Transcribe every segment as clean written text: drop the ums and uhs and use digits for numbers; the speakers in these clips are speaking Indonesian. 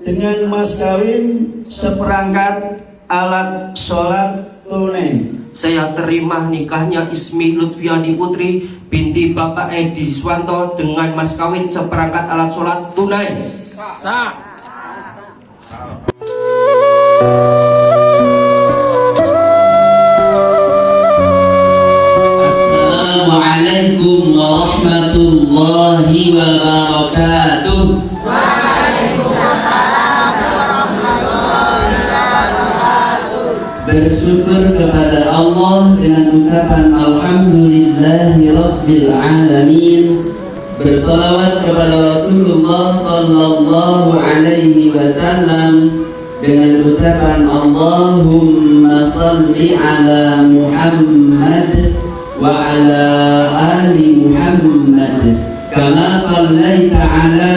dengan mas kawin seperangkat alat sholat tunai. Saya terima nikahnya Ismi Lutfiani Putri binti Bapak Edi Swanto dengan mas kawin seperangkat alat sholat tunai. Sah. Assalamualaikum warahmatullahi wabarakatuh. Waalaikumsalam warahmatullahi wabarakatuh. Bersyukur kepada Allah dengan ucapan Alhamdulillahi Rabbil Alamin. Bersalawat kepada Rasulullah Sallallahu Alaihi Wasallam dengan ucapan Allahumma salli ala Muhammad wa ala ali Muhammad kama sallaita ala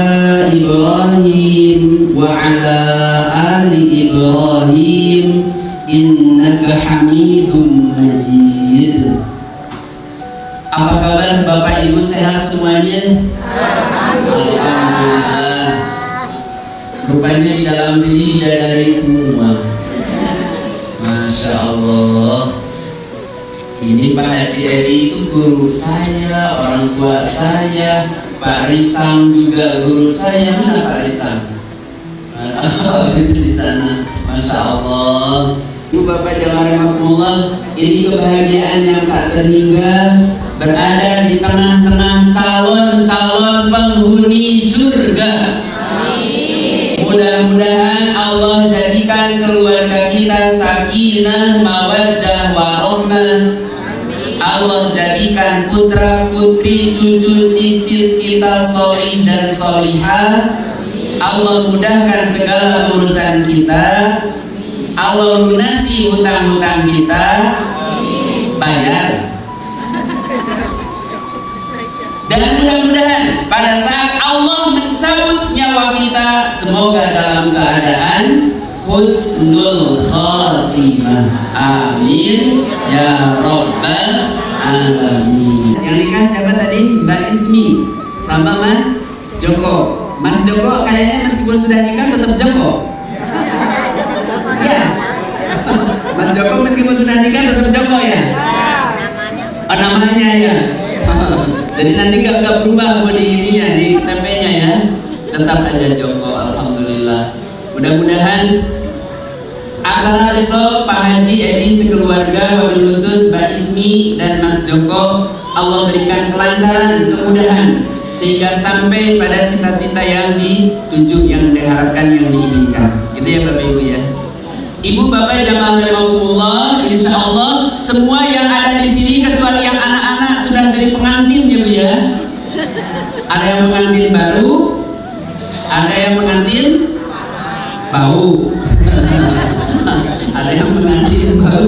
Ibrahim wa ala ali Ibrahim innaka Hamidum Majid. Apa kabar Bapak Ibu, sehat semuanya? Alhamdulillah. Rupanya di dalam sini bidadari semua. Masya Allah. Ini Pak Haji Edi itu guru saya, orang tua saya. Pak Risam juga guru saya. Mana Pak Risam? Oh, itu di sana. Masya Allah. Ibu Bapak jamaah rahimakumullah, ini kebahagiaan yang tak terhingga berada di tengah-tengah calon-calon penghuni surga. Mudah-mudahan Allah jadikan keluarga kita sakinah, mawaddah, warahmah. Allah jadikan putra putri cucu cicit kita solih dan solihah. Allah mudahkan segala urusan kita. Allah lunasi hutang-hutang kita. Bayar. Dan mudah-mudahan pada saat Allah mencabut nyawa kita, semoga dalam keadaan husnul khatimah. Amin ya rabbal alamin. Yang nikah siapa tadi? Mbak Ismi sama Mas Joko. Mas Joko kayaknya meskipun sudah nikah tetap Joko. Ya. Mas Joko meskipun sudah nikah tetap Joko ya. Oh, namanya ya. Jadi nanti gak berubah body ininya di tempenya ya. Tetap aja Joko. Alhamdulillah. Mudah-mudahan acara besok Pak Haji Edi sekeluarga, wabil khusus Mbak Ismi dan Mas Joko, Allah berikan kelancaran, kemudahan sehingga sampai pada cita-cita yang dituju, yang diharapkan, yang diinginkan. Gitu ya Bapak Ibu ya. Ibu Bapak jamaah rahimakumullah, insya Allah semua yang ada di sini kecuali yang anak-anak sudah jadi pengantin ya Bu ya. Ada yang pengantin baru, ada yang pengantin bau, ada yang pengantin baru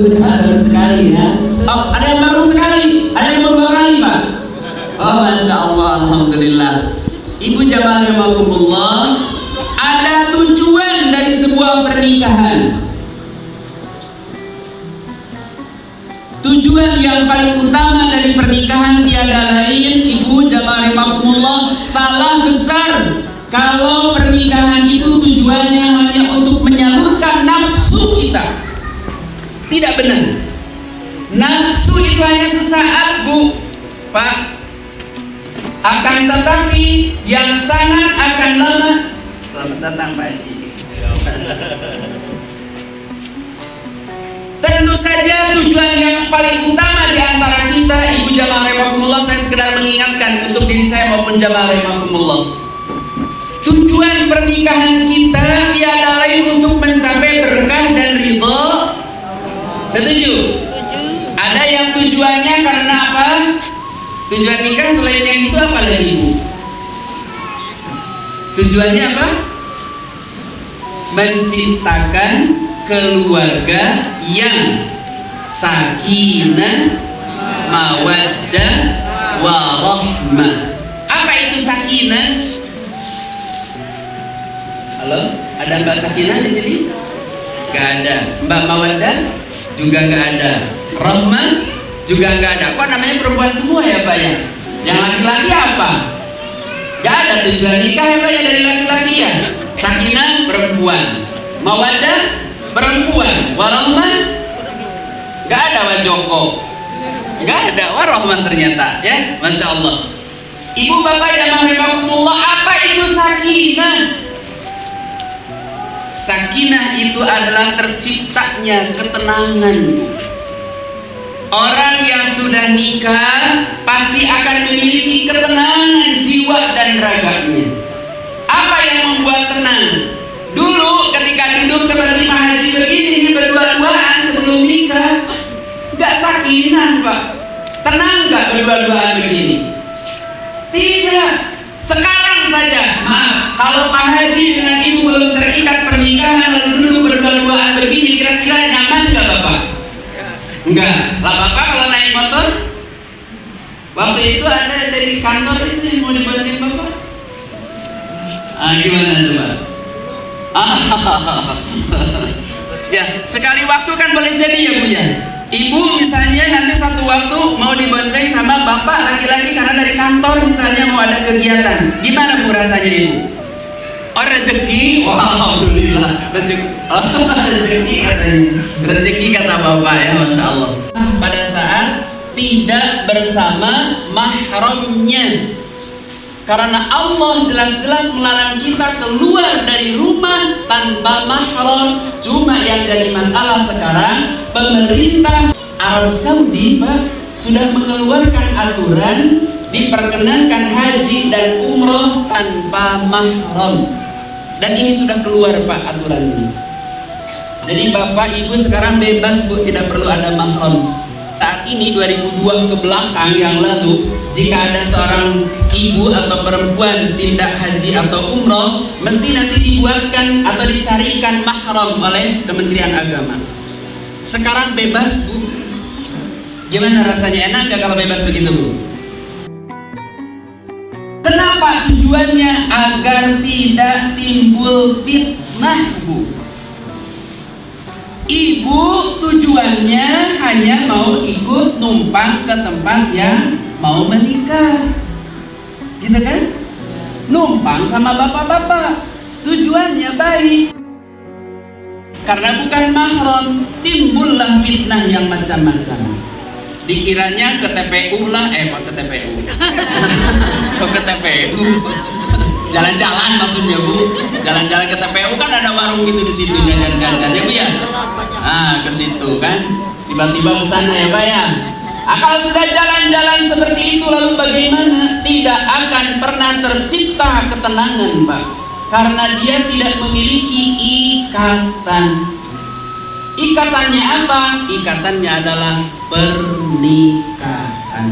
sekali ya. Oh, ada yang baru sekali, ada yang baru 2 kali Pak. Oh Masya Allah, Alhamdulillah. Ibu jamaah rahimakumullah, ada tujuan dari sebuah pernikahan. Tujuan yang paling utama dari pernikahan tiada lain, Ibu jamaah rahimakumullah, salah besar kalau pernikahan itu tujuannya hanya untuk menyalurkan nafsu kita. Tidak benar. Nafsu itu hanya sesaat Bu, Pak. Akan tetapi yang sangat akan lama. Selamat datang Pak Haji. Tentu saja tujuan yang paling utama di antara kita, Ibu jamaah rahimakumullah, saya sekedar mengingatkan untuk diri saya maupun jamaah rahimakumullah. Tujuan pernikahan kita tiada lain untuk mencapai berkah dan ridho. Setuju? Ada yang tujuannya karena apa? Tujuan nikah selain yang itu apa lagi Ibu? Tujuannya apa? Menciptakan keluarga yang sakinah, mawaddah, warahmah. Apa itu sakinah? Halo, ada Mbak Sakinah di sini? Gak ada. Mbak Mawaddah juga gak ada. Rahmah juga gak ada. Kok namanya perempuan semua ya Pak ya? Yang laki-laki apa? Gak ada tujuan nikah ya Pak ya dari laki-laki ya. Sakinah perempuan, mawaddah perempuan, warahmah gak ada wajoko, gak ada warahmah ternyata ya, masya Allah. Ibu bapak yang rahimakumullah, apa itu sakinah? Sakinah itu adalah terciptanya ketenangan. Orang yang sudah nikah pasti akan memiliki ketenangan jiwa dan raganya. Apa yang membuat tenang? Dulu ketika duduk seperti Pak Haji begini berdua-duaan sebelum nikah, gak sakinah Pak. Tenang gak berdua-duaan begini? Tidak. Sekarang saja, maaf, kalau Pak Haji dengan Ibu belum terikat pernikahan lalu duduk berdua-duaan begini, kira-kira nyaman gak Bapak? Enggak. Lah Bapak kalau naik motor, waktu itu ada dari kantor itu yang mau dibonceng Bapak. Gimana coba? Ya, sekali waktu kan boleh jadi ya Bu ya. Ibu misalnya nanti satu waktu mau dibonceng sama bapak laki-laki karena dari kantor misalnya mau ada kegiatan. Gimana Bu rasanya Ibu? Oh rezeki, alhamdulillah rezeki katanya, rezeki kata bapak ya, masya Allah. Pada saat tidak bersama mahramnya, karena Allah jelas-jelas melarang kita keluar dari rumah tanpa mahram. Cuma yang jadi masalah sekarang, pemerintah Arab Saudi Pak sudah mengeluarkan aturan diperkenankan haji dan umroh tanpa mahram. Dan ini sudah keluar Pak aturan ini. Jadi Bapak Ibu sekarang bebas Bu, tidak perlu ada mahram. Saat ini 2002 ke belakang yang lalu, jika ada seorang ibu atau perempuan tindak haji atau umroh, mesti nanti dibuatkan atau dicarikan mahram oleh Kementerian Agama. Sekarang bebas Bu. Gimana rasanya, enak gak kalau bebas begitu Bu? Kenapa? Tujuannya agar tidak timbul fitnah Bu. Ibu tujuannya hanya mau ikut numpang ke tempat yang mau menikah, gitu kan? Numpang sama bapak-bapak, tujuannya baik. Karena bukan mahram, timbullah fitnah yang macam-macam. Dikiranya ke TPU lah, kok ke TPU? Kok ke TPU? Jalan-jalan maksudnya Bu, jalan-jalan ke TPU kan ada warung gitu di situ jajan-jajan ya Bu ya. Ke situ kan, tiba-tiba ke sana ya Pak ya. Kalau sudah jalan-jalan seperti itu lalu bagaimana? Tidak akan pernah tercipta ketenangan Pak, karena dia tidak memiliki ikatan. Ikatannya apa? Ikatannya adalah pernikahan.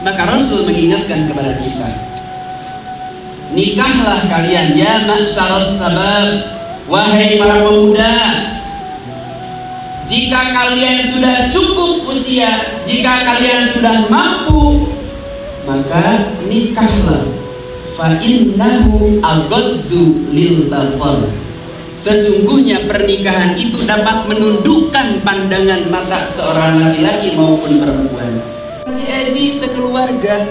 Maka Rasul mengingatkan kepada kita, nikahlah kalian ya ma'syaras sabab, wahai para pemuda. Jika kalian sudah cukup usia, jika kalian sudah mampu, maka nikahlah. Fa innahu aghaddu lil basar. Sesungguhnya pernikahan itu dapat menundukkan pandangan mata seorang laki-laki maupun perempuan. Jadi sekeluarga,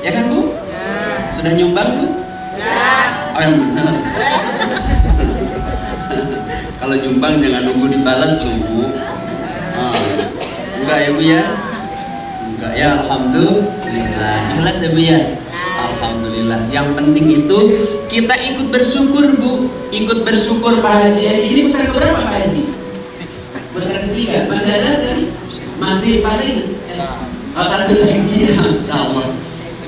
ya kan Bu? Sudah nyumbang Bu? Oh yang benar. Kalau nyumbang jangan nunggu dibalas loh Bu. Enggak ya Bu ya? Enggak ya, alhamdulillah. Ikhlas ya Bu ya? Alhamdulillah. Yang penting itu kita ikut bersyukur Bu. Ikut bersyukur Pak Haji. Ini putaran keberapa Pak Haji? Putaran ketiga. Masih ada tadi? Masih paling? Satu lagi ya, Masya Allah.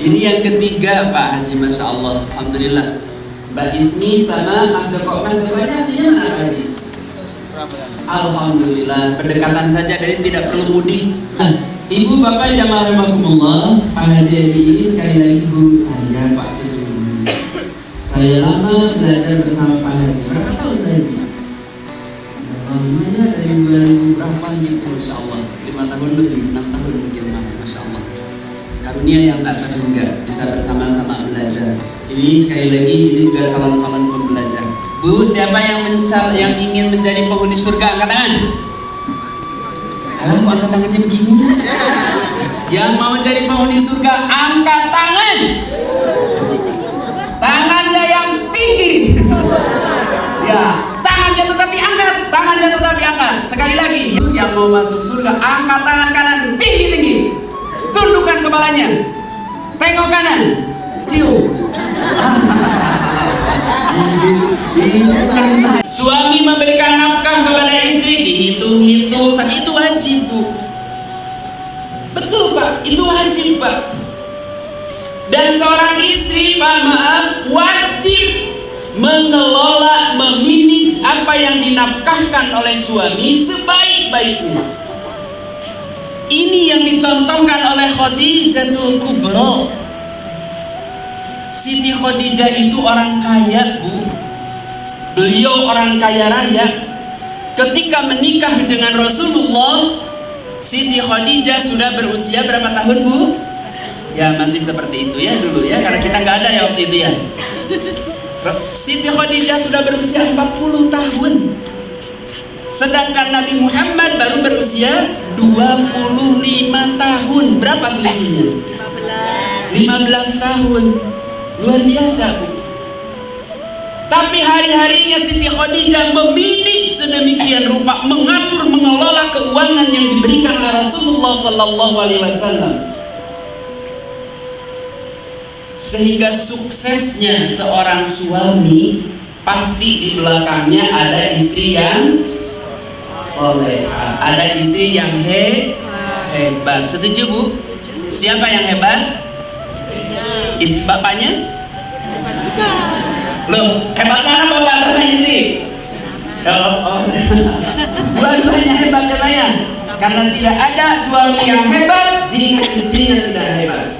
Ini yang ketiga Pak Haji, Masya Allah. Alhamdulillah. Mbak Ismi sama Mas Joko. Mas Joko nya aslinya mana Pak Haji? Alhamdulillah. Pendekatan saja dari tidak perlu mudik. Ibu bapak jamaah rahimakumullah, Pak Haji ini sekali lagi guru saya Pak sesungguhnya. Saya lama belajar bersama Pak Haji. Berapa tahun Pak Haji? Lamanya dari 2000 berapa gitu, Masya Allah. 5 tahun lebih, 6 tahun mungkin Masya Allah. Karunia yang tak terhingga, bisa bersama-sama belajar. Ini sekali lagi ini juga calon-calon pembelajar. Bu, siapa yang ingin menjadi penghuni surga? Angkat tangan. Alah, kok angkat tangannya begini? Yang mau jadi penghuni surga angkat tangan. Tangannya yang tinggi. Ya, tangannya tetap diangkat, tangannya tetap diangkat. Sekali lagi, yang mau masuk surga angkat tangan kanan tinggi-tinggi. Tundukkan kepalanya. Tengok kanan. Cium. Suami memberikan nafkah kepada istri dihitung-hitung, tapi itu wajib, Bu. Betul, Pak, itu wajib, Pak. Dan seorang istri, Pak, maaf, wajib mengelola, memanage apa yang dinafkahkan oleh suami sebaik-baiknya. Ini yang dicontohkan oleh Khadijatul Kubra. Siti Khadijah itu orang kaya, Bu. Beliau orang kaya raya. Ketika menikah dengan Rasulullah, Siti Khadijah sudah berusia berapa tahun, Bu? Ya masih seperti itu ya dulu ya, karena kita nggak ada ya waktu itu ya. Siti Khadijah sudah berusia 40 tahun. Sedangkan Nabi Muhammad baru berusia 25 tahun. Berapa selisihnya? 15 tahun. Luar biasa, Bu. Tapi hari-harinya Siti Khadijah memilih sedemikian rupa, mengatur, mengelola keuangan yang diberikan oleh Rasulullah Sallallahu Alaihi Wasallam, sehingga suksesnya seorang suami pasti di belakangnya ada istri yang soleha, ada istri yang hebat. Setuju, Bu? Siapa yang hebat? Istri bapaknya? Hebat juga. Loh, hebat mana bapak sama istri? Dua-duanya hebat ya, Pak ya? Karena tidak ada suami yang hebat jika istrinya tidak hebat.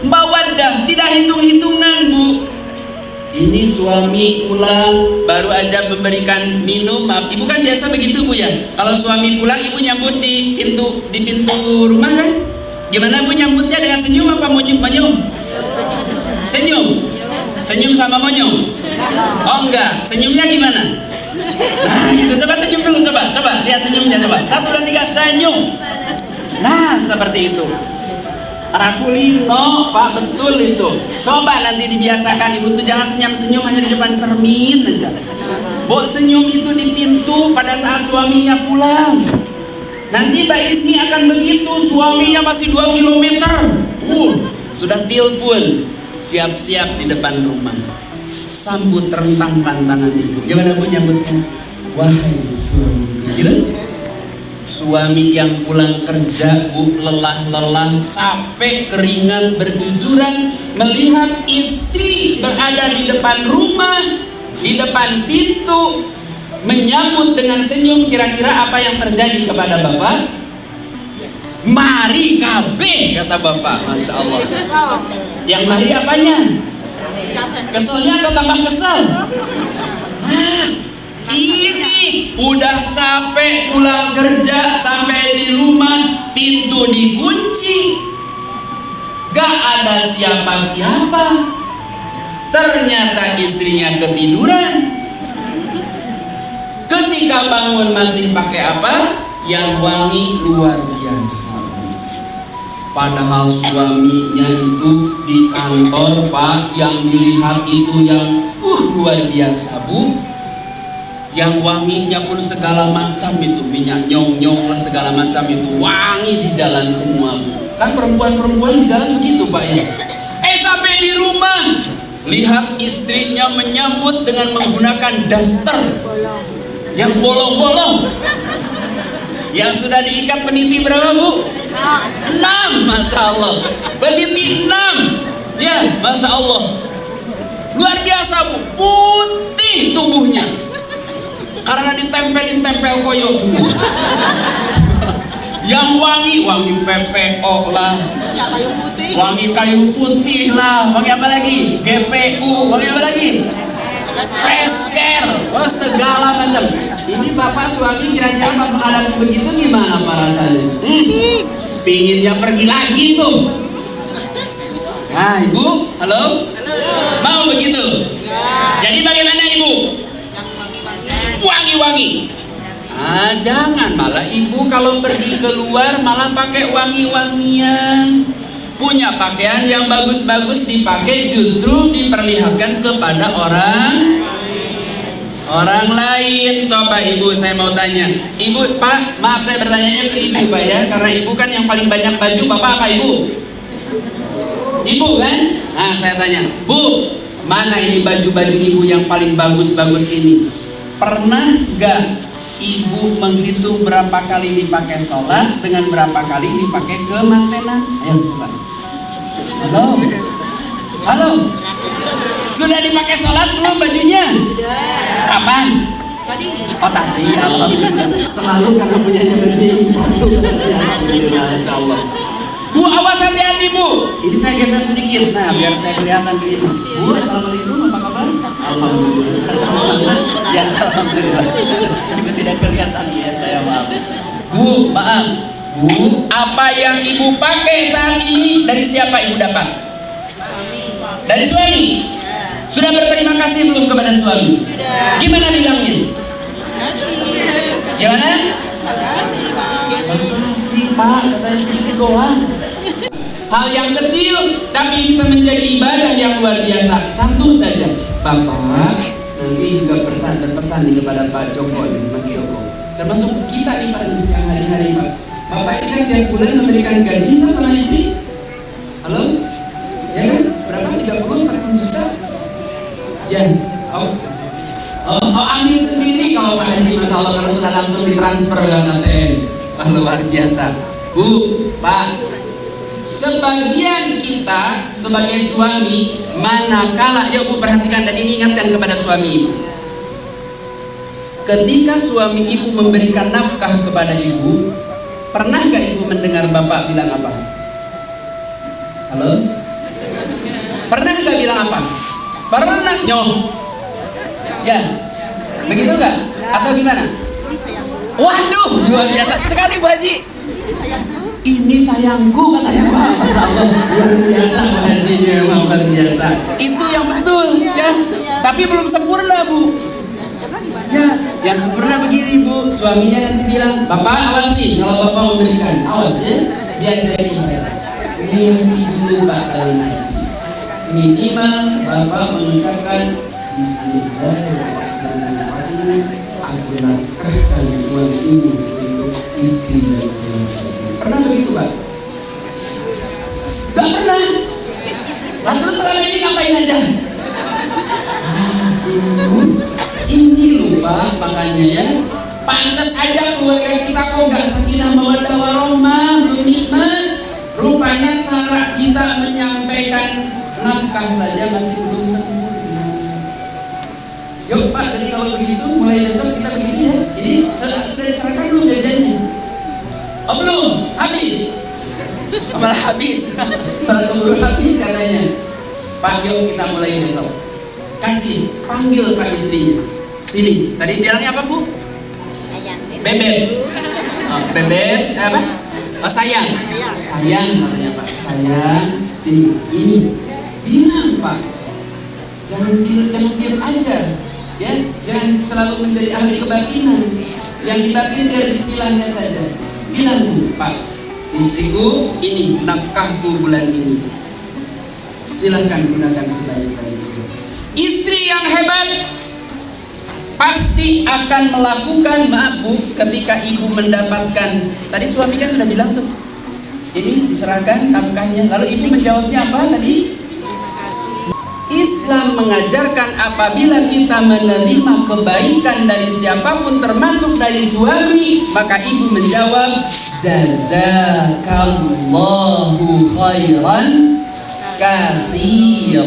Mawaddah, tidak hitung-hitungan, Bu. Ini suami pulang baru aja memberikan minum. Maaf, ibu kan biasa begitu, Bu ya. Kalau suami pulang, ibu nyambut di pintu rumah kan? Gimana Bu nyambutnya, dengan senyum apa monyong? Senyum sama monyong? Oh enggak, senyumnya gimana? Nah gitu, coba senyum dulu, coba lihat senyumnya, coba 1, 2, 3, senyum. Nah seperti itu. Rakulino, Pak, betul itu. Coba nanti dibiasakan, ibu tuh jangan senyum hanya di depan cermin aja. Bu, senyum itu di pintu pada saat suaminya pulang. Nanti Mbak Ismi akan begitu, suaminya masih 2 kilometer. Sudah telepon, siap-siap di depan rumah. Sambut rentangkan tangan ibu. Gimana Bu nyambutnya? Wahai suami. Gitu? Suami yang pulang kerja, Bu, lelah, capek, keringat, berjujuran, melihat istri berada di depan rumah, di depan pintu, menyambut dengan senyum. Kira-kira apa yang terjadi kepada Bapak? Mari kabeh, kata Bapak. Masya Allah. Yang mari apanya? Keselnya atau tambah kesel? Ini udah capek pulang kerja, sampai di rumah pintu dikunci, gak ada siapa-siapa. Ternyata istrinya ketiduran. Ketika bangun masih pakai apa? Yang wangi luar biasa. Padahal suaminya itu di kantor, Pak, yang dilihat itu yang luar biasa, Bu. Yang wanginya pun segala macam itu, minyak nyong-nyong lah segala macam itu, wangi di jalan semua, Bu. Kan perempuan-perempuan di jalan begitu, Pak ya. Sampai di rumah, lihat istrinya menyambut dengan menggunakan daster yang bolong-bolong, yang sudah diikat peniti berapa, Bu? 6, Masya Allah. Peniti 6. Ya, Masya Allah. Luar biasa, Bu. Putih tubuhnya, karena ditempel koyo semua. Yang wangi PPO lah, wangi kayu putih lah, wangi apa lagi? GPU, wangi apa lagi? Fresh-care, segala macam. Ini Bapak suami kira-kira pas menghadapi begitu gimana Pak rasanya? Pinginnya pergi lagi tuh. Nah Ibu, halo? Mau begitu? Jadi bagaimana Ibu? Wangi-wangi. Jangan malah ibu kalau pergi keluar malah pakai wangi-wangian. Punya pakaian yang bagus-bagus dipakai justru diperlihatkan kepada orang lain. Coba ibu, saya mau tanya. Ibu, Pak, maaf saya bertanya ke ibu Pak ya, karena ibu kan yang paling banyak baju. Bapak apa ibu? Ibu kan? Nah saya tanya, Bu, mana ini baju-baju ibu yang paling bagus-bagus ini? Pernah gak ibu menghitung berapa kali dipakai sholat dengan berapa kali dipakai ke mantenan? Ayo coba. Halo? Halo? Sudah dipakai sholat belum bajunya? Sudah. Kapan? Tadi. Oh tadi, alhamdulillah. Selalu karena punyanya berdiri satu. Alhamdulillah, insya Allah. Bu, awas hati-hati Bu. Ini saya geser sedikit, nah biar saya kelihatan ke ibu. Bu, assalamualaikum, apa kabar? Alhamdulillah. Ya, alhamdulillah. Juga tidak kelihatan ya, saya maaf. Bu, maaf. Bu, apa yang ibu pakai saat ini dari siapa ibu dapat? Dari suami. Sudah berterima kasih belum kepada suami? Sudah. Gimana bilangnya? Gimana? Makasih Pak, katanya sedikit doang. Hal yang kecil tapi bisa menjadi ibadah yang luar biasa. Satu saja, Bapak nanti juga berpesan nih kepada Pak Joko dan Mas Joko, termasuk kita nih Pak yang hari-hari Pak. Bapak ini kan tiap bulan memberikan gaji Pak sama istri. Halo? Ya kan? Berapa? 30-40 juta? Ya. Ambil sendiri kalau Pak Haji, Masya Allah, kalau sudah langsung ditransfer ke ATM. Luar biasa. Bu, Pak, sebagian kita sebagai suami manakala, ya Bu perhatikan dan ini ingatkan kepada suami ibu. Ketika suami ibu memberikan nafkah kepada ibu, pernah gak ibu mendengar bapak bilang apa? Halo? Pernah gak bilang apa? Pernah nyoh. Ya, begitu gak? Atau gimana? Ini sayangku. Waduh, luar biasa sekali Bu Haji. Ini sayangku. Ini sayangku katanya Pak. Masya Allah, luar biasa Bu Haji, memang luar biasa. Itu yang betul ya. Tapi belum sempurna Bu. Ya, yang sempurna begini Bu, suaminya nanti bilang, Bapak awasi kalau Bapak memberikan, awas ya, biar dari mimpi dulu Pak dalam hati. Minimal Bapak mengucapkan Bismillahirrahmanirrahim, aku nafkahkan uang ini untuk istri dan anak. Pernah begitu Pak? Gak pernah. Lalu selama ini ngapain aja? Ini lupa makanya ya. Pantas aja keluarga kita kok gak sakinah mawaddah warahmah, belum nikmat. Rupanya cara kita menyampaikan nafkah saja masih belum sempurna. Yuk Pak, jadi kalau begitu mulai besok kita begini ya. Jadi sudah diserahkan belum jajannya? Oh belum, habis. Malah habis. Malah keburu habis katanya. Pak, yuk kita mulai besok. Kasih, panggil Pak istrinya. Sini, tadi bilangnya apa Bu? Sayang. Bebek. Oh, bebek, apa? Oh sayang. Sayang namanya Pak. Sayang, sini. Ini bilang Pak. Jangan diam aja. Ya, jangan selalu menjadi ahli kebatinan. Yang dibatin dari istilahnya saja. Bilang Bu, Pak, istriku ini nafkahku bulan ini. Silahkan gunakan sebaik-baiknya. Istri yang hebat pasti akan melakukan, maaf Bu, ketika ibu mendapatkan, tadi suami kan sudah bilang tuh, ini diserahkan nafkahnya, lalu ibu menjawabnya apa tadi? Islam mengajarkan apabila kita menerima kebaikan dari siapapun termasuk dari suami, maka ibu menjawab jazakallahu khairan katsira.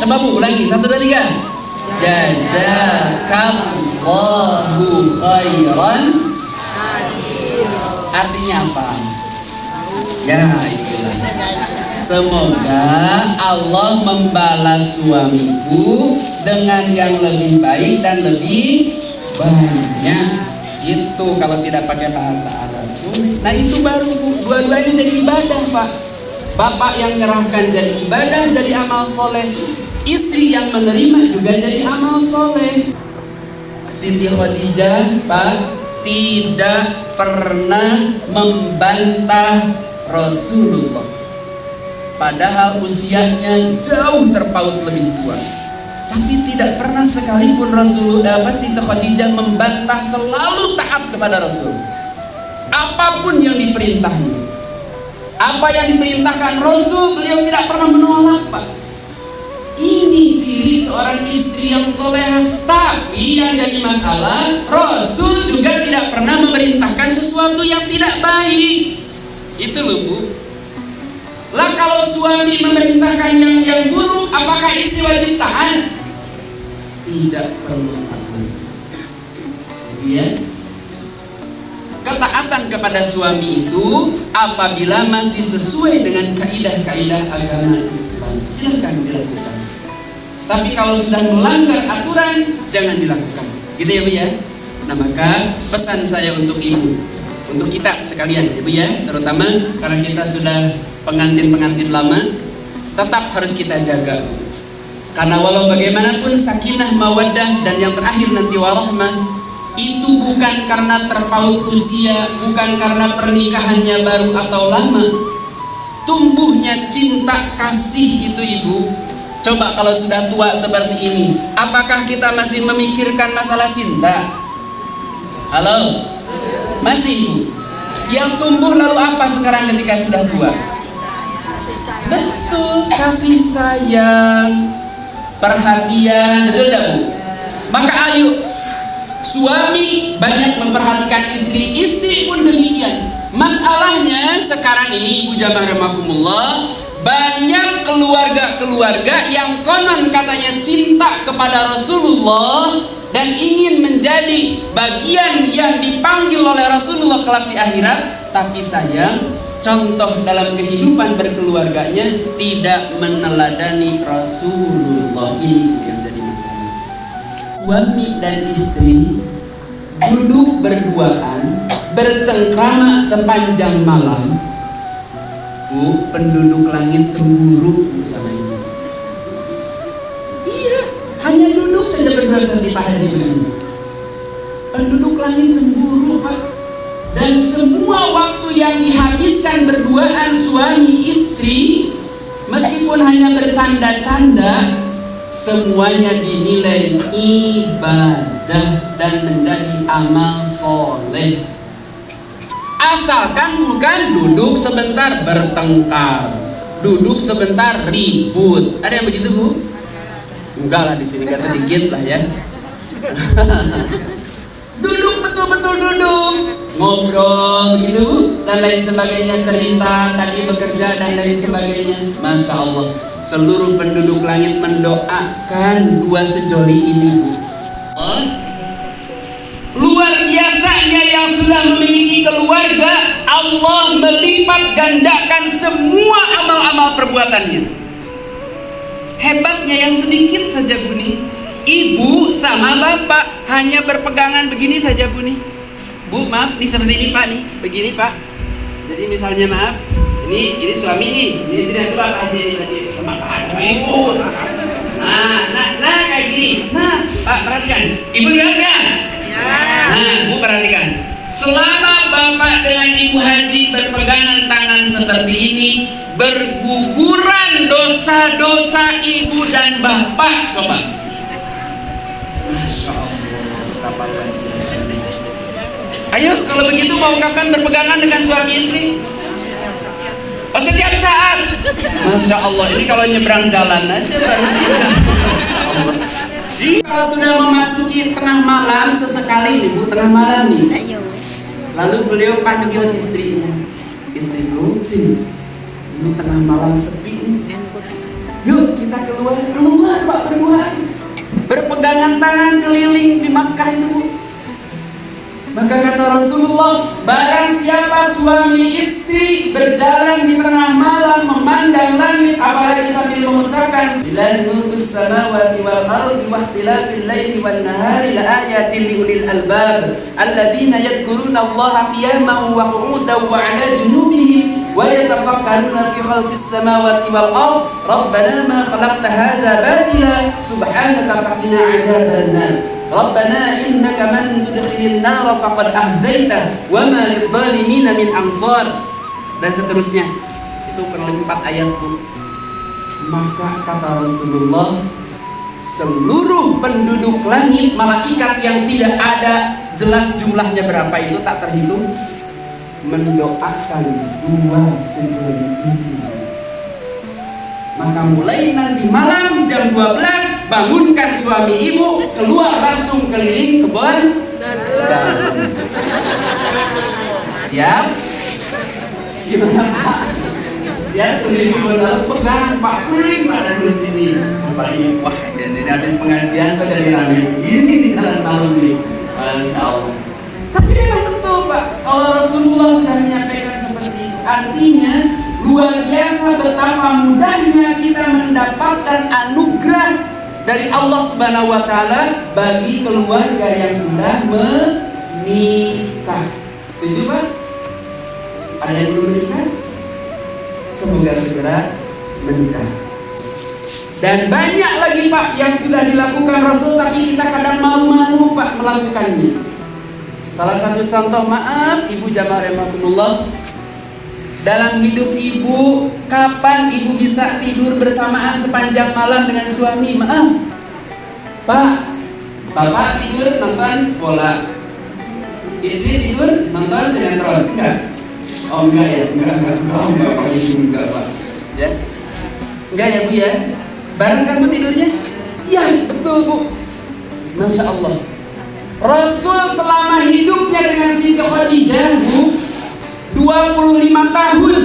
Coba Bu ulangi 1 2 3. Jazakallahu khairan. Artinya apa? Ya itulah. Semoga Allah membalas suamiku dengan yang lebih baik dan lebih banyak. Itu kalau tidak pakai bahasa Arab. Nah itu baru dua-duanya jadi ibadah Pak. Bapak yang menyerahkan jadi ibadah, jadi amal soleh. Istri yang menerima juga jadi amal soleh. Siti Khadijah Pak tidak pernah membantah Rasulullah, padahal usianya jauh terpaut lebih tua. Tapi tidak pernah sekalipun Siti Khadijah membantah, selalu taat kepada Rasul. Apapun yang diperintahnya, apa yang diperintahkan Rasul, beliau tidak pernah menolak, Pak. Ini ciri seorang istri yang soleh. Tapi yang jadi masalah, Rasul juga tidak pernah memerintahkan sesuatu yang tidak baik. Itu loh, Bu. Lah kalau suami memerintahkan yang buruk, apakah istri wajib taat? Tidak perlu taat. Ya. Ketaatan kepada suami itu apabila masih sesuai dengan kaidah-kaidah agama Islam, silakan dilakukan. Tapi kalau sudah melanggar aturan, jangan dilakukan. Gitu ya, Bu ya. Nah, maka pesan saya untuk ibu, untuk kita sekalian, Ibu ya, terutama karena kita sudah pengantin-pengantin lama, tetap harus kita jaga. Karena walau bagaimanapun sakinah, mawaddah, dan yang terakhir nanti warahmah, itu bukan karena terpaut usia, bukan karena pernikahannya baru atau lama. Tumbuhnya cinta kasih itu, Ibu. Coba kalau sudah tua seperti ini, apakah kita masih memikirkan masalah cinta? Halo? Masih, Ibu? Yang tumbuh lalu apa sekarang ketika sudah tua? Betul, kasih sayang, perhatian, betul tidak, Bu? Maka ayo, suami banyak memperhatikan istri, istri pun demikian. Masalahnya sekarang ini, Ibu jamaah rahimakumullah, banyak keluarga-keluarga yang konon katanya cinta kepada Rasulullah dan ingin menjadi bagian yang dipanggil oleh Rasulullah kelak di akhirat, tapi sayang, contoh dalam kehidupan berkeluarganya tidak meneladani Rasulullah. Ini yang jadi masalah. Suami dan istri duduk berduaan, bercengkrama sepanjang malam. Bu, penduduk langit cemburu sama ini. Iya, hanya duduk saja berdua seperti Pak Haji begini. Penduduk langit cemburu, Pak. Dan semua waktu yang dihabiskan berduaan suami istri, meskipun hanya bercanda-canda, semuanya dinilai ibadah dan menjadi amal soleh. Asalkan bukan duduk sebentar bertengkar, duduk sebentar ribut. Ada yang begitu, Bu? Enggak lah, di sini nggak sedikit lah ya. Duduk, betul-betul duduk, ngobrol gitu dan lain sebagainya, cerita tadi bekerja dan lain sebagainya. Masya Allah, seluruh penduduk langit mendoakan dua sejoli ini, Bu. Luar biasanya yang sudah memiliki keluarga, Allah melipat gandakan semua amal-amal perbuatannya. Hebatnya yang sedikit saja, Bu nih. Ibu sama bapak hanya berpegangan begini saja, Bu nih. Bu, maaf nih seperti ini, Pak nih. Begini, Pak. Jadi misalnya maaf, ini suami nih. Ini sudah coba Pak Haji sama Pak Ibu. Nah kayak gini. Nah, Pak perhatikan. Ibu lihat ya? Nah, Bu perhatikan. Selama Bapak dengan Ibu Haji berpegangan tangan seperti ini, berguguran dosa-dosa Ibu dan Bapak. Coba. Masya Allah. Ayo, kalau begitu mau kapan berpegangan dengan suami istri? Oh, setiap saat. Masya Allah, ini kalau nyebrang jalan aja baru. Masya Allah. Kalau sudah memasuki tengah malam sesekali nih, Bu, tengah malam nih. Lalu beliau panggil istrinya. Istriku, sini. Ini tengah malam sepi nih. Yuk kita keluar Pak, berduaan. Berpegangan tangan keliling di Makkah itu, Bu. Maka kata Rasulullah, barang siapa suami istri berjalan di tengah malam memandang langit, apalagi sambil mengucapkan lillahi mulkus samawati wal ardi wa ikhtilafil laili wan nahari la ayatin li ulil albab alladziina yadhkuruna Allaha qiyaman wa qu'udan wa 'ala junubihim wa yatafakkaruna fi khalqis samawati wal ardi rabbana ma khalaqta hadza batila subhanaka faqina 'adzaban nar. Rabbana innaka man tudkhilin nar faqad ahzaitah wa ma lidh-dhalimin min ansar, dan seterusnya. Itu kurang 4 ayat, Bu. Maka kata Rasulullah, seluruh penduduk langit, malaikat yang tidak ada jelas jumlahnya berapa itu, tak terhitung, mendoakan dua sejoli ini. Maka mulai nanti malam jam 12 bangunkan suami ibu, keluar langsung keliling kebun dalam. Siap? Gimana Pak? Siap keliling kebun dalam, pegang Pak, keliling Pak dari sini. Wah, jadi habis pengajian Pak dari rame ini di jalan malam nih. Masya Allah. Tapi memang betul Pak, kalau Rasulullah sudah menyampaikan seperti itu, artinya luar biasa betapa mudahnya kita mendapatkan anugerah dari Allah Subhanahu wa taala bagi keluarga yang sudah menikah. Setuju Pak? Ada yang belum menikah? Semoga segera menikah. Dan banyak lagi Pak yang sudah dilakukan Rasul, tapi kita kadang malu-malu Pak melakukannya. Salah satu contoh, maaf Ibu jamaah rahimakumullah, dalam hidup ibu, kapan ibu bisa tidur bersamaan sepanjang malam dengan suami? Maaf Pak, bapak tidur nonton bola, istri tidur nonton sinetron. Enggak? Oh enggak ya, enggak Pak ya, enggak ya Bu ya? Bareng kamu tidurnya? Iya betul Bu. Masya Allah. Rasul selama hidupnya dengan Siti Khadijah, Bu, 25 tahun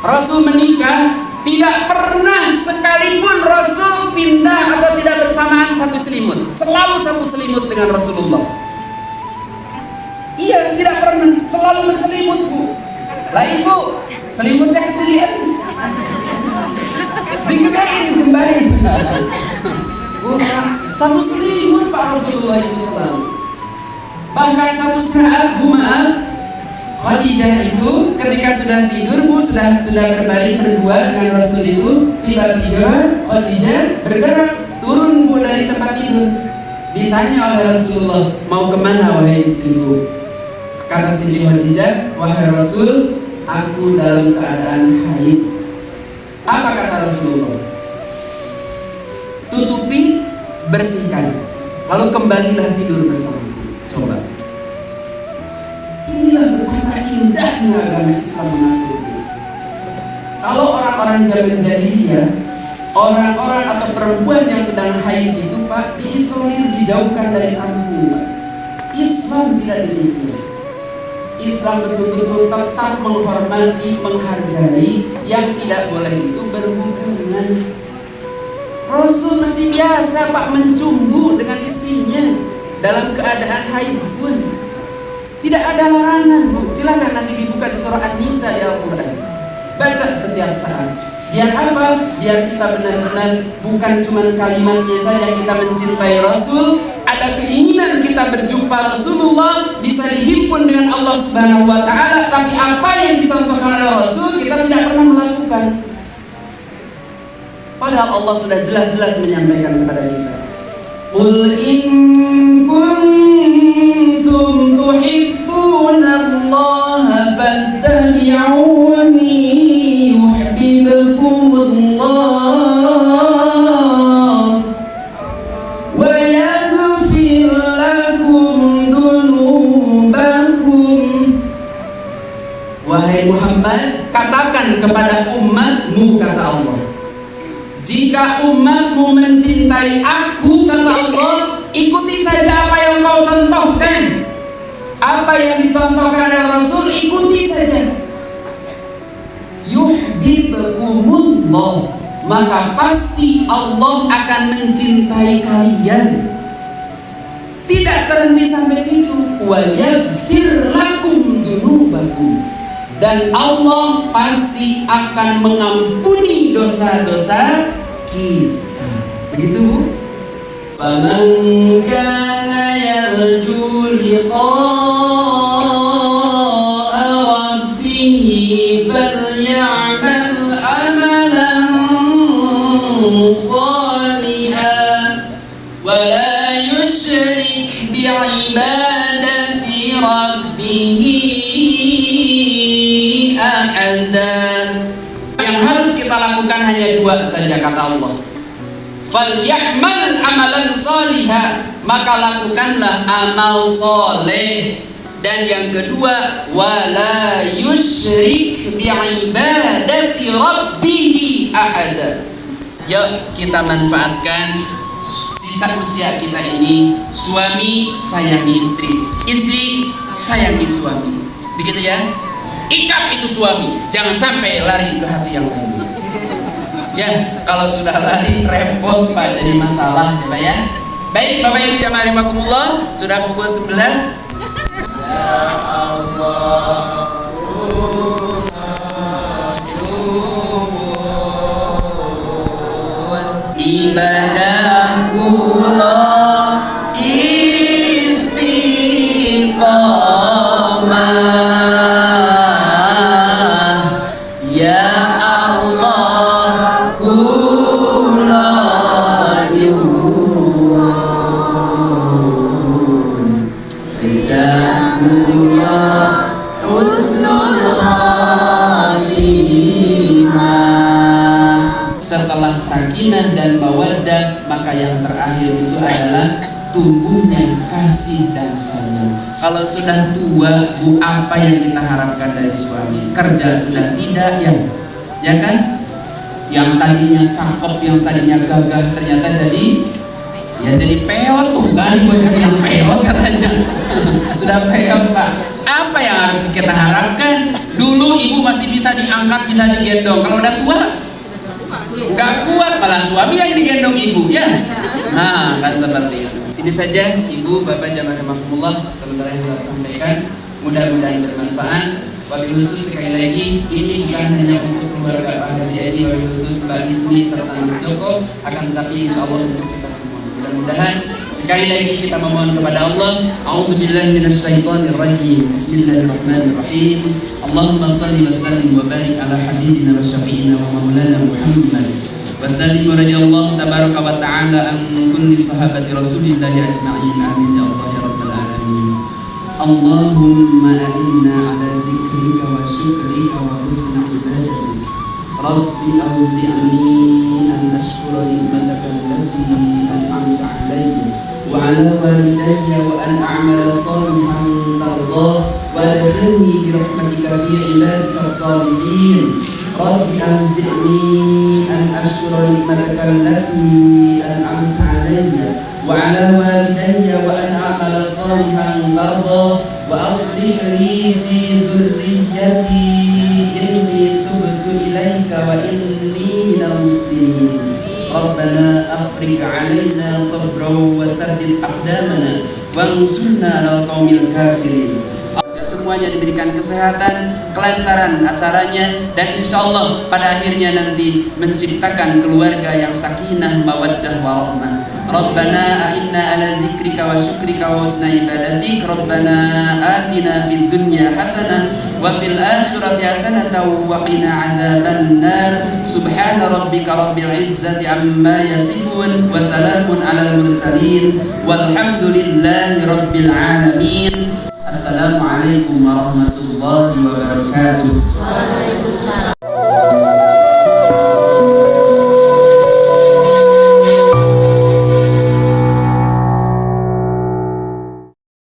Rasul menikah, tidak pernah sekalipun Rasul pindah atau tidak bersamaan satu selimut. Selalu satu selimut dengan Rasulullah. Iya, tidak pernah, selalu berselimut Bu. Lah Ibu, selimutnya kecilian, digedein, dijembarin. Satu selimut Pak Rasulullah itu selalu. Bahkan satu saat, Bu, maaf, Khadijah itu ketika sudah tidur, Bu, sudah berbaring berdua dengan Rasul itu, tiba-tiba Khadijah bergerak turun Bu dari tempat tidur. Ditanya oleh Rasulullah, mau kemana wahai istriku? Kata Siti Khadijah, wahai Rasul, aku dalam keadaan haid. Apa kata Rasulullah? Tutupi, bersihkan, lalu kembalilah tidur bersama. Coba. Inilah betapa indahnya agama Islam mengatur. Kalau orang-orang zaman jahiliyah, orang-orang atau perempuan yang sedang haid itu Pak, diisolir, dijauhkan dari kampung. Islam tidak demikian. Islam betul-betul tetap menghormati, menghargai, yang tidak boleh itu berhubungan. Rasul masih biasa Pak mencumbu dengan istrinya dalam keadaan haid pun. Tidak ada larangan Bu. Silakan nanti dibuka di surah An-Nisa ya Al-Quran. Baca setiap saat. Biar apa? Biar kita benar-benar bukan cuma kalimatnya saja kita mencintai Rasul, ada keinginan kita berjumpa Rasulullah, bisa dihimpun dengan Allah Subhanahu wa taala, tapi apa yang dicontohkan oleh Rasul kita tidak pernah melakukan. Padahal Allah sudah jelas-jelas menyampaikan kepada kita. Qul in kuntum tuhibbunallaha fattabi'uni yuhibbukumullah wa yaghfir lakum dunubakum. Wahai Muhammad, katakan kepada umatmu, kata Allah, jika umatmu mencintai aku, kata Allah, ikuti saja apa yang kau contohkan. Apa yang dicontohkan oleh Rasul, ikuti saja. Yuhibbukumullah, maka pasti Allah akan mencintai kalian. Tidak terhenti sampai situ. Wa yaghfir lakum dzunubakum, dan Allah pasti akan mengampuni dosa-dosa kita. Begitu Bu? Faman kana yarju liqa'a rabbih falya'mal 'amalan salihan ولا يشرك بعبادة ربه أحدا. Yang harus kita lakukan hanya dua saja kata Allah. Falyahmal amalan salihah, maka lakukanlah amal soleh. Dan yang kedua, wala yusyrik bi'ibadati rabbih ahada. Yuk kita manfaatkan sisa usia kita ini. Suami sayangi istri, istri sayangi suami. Begitu ya. Ikap itu suami, jangan sampai lari ke hati yang lain. Ya, kalau sudah lari repot Pak, jadi masalah ya Pak ya. Baik Bapak Ibu jamaah rahimakumullah, sudah pukul 11. Ibadah kula istiqomah, ya Allah kula nyuwun ridha husnul khatimah. Setelah sakinah dan mawaddah, maka yang terakhir itu adalah tumbuhnya kasih dan sayang. Kalau sudah tua, Bu, apa yang kita harapkan dari suami? Kerja sudah tidak, ya kan? Yang tadinya cakep, yang tadinya gagah, ternyata jadi peot tuh kan, banyak yang peot katanya. Sudah peot Pak. Apa yang harus kita harapkan? Dulu ibu masih bisa diangkat, bisa digendong. Kalau udah tua, nggak kuat, malah suami yang digendong ibu, ya. Nah, kan seperti itu. Ini saja Ibu, Bapak jamaah rahimakumullah, sementara yang saya sampaikan, mudah-mudahan bermanfaat. Wabil khusus sekali lagi, ini bukan hanya untuk keluarga Pak Haji Edi, wabil khusus Mbak Ismi serta Mas Joko, akan tetapi insya Allah untuk kita semua. Mudah-mudahan sekali lagi kita memohon kepada Allah. A'udzubillahi minasyaitonirrajim. Bismillahirrahmanirrahim. Allahumma shalli wa sallim wa barik ala habibina wa syafi'ina wa maulana Muhammad. Wasallim radhiyallahu tabaraka wa ta'ala an kulli sahabati Rasulillahi ajma'in. Amin ya Allah ya rabbal alamin. Allahumma inna ala dzikrika wa syukrika wa husni ibadatik. Rabbi awzi'ni an ashkura ni'mataka allati an'amta 'alayya wa 'ala walidayya wa an a'mala shalihan tardah wa adkhilni bi rahmatika fi ibadika as-salihin. Rabbi awzi'ni an ashkura ni'mataka allati an'amta 'alayya wa 'ala walidayya wa an a'mala shalihan tardah wa aslih li fi dhurriyyati inni tubtu ilaika wa inni minal muslimin. Rabbana afriq 'alaina sabran wa tsabbit aqdamana wansurna 'alal qaumil kafirin. Semuanya diberikan kesehatan, kelancaran acaranya, dan insya Allah pada akhirnya nanti menciptakan keluarga yang sakinah, mawaddah, warahmah. Rabbana a'inna ala dzikrika wa syukrika wa husni ibadatik. Rabbana atina fid dunya hasanah wa fil akhirati hasanah wa qina adzabannar. Subhana rabbika rabbil izzati amma yasifun wa salamun alal mursalin walhamdulillahi rabbil alamin. Assalamualaikum warahmatullahi wabarakatuh.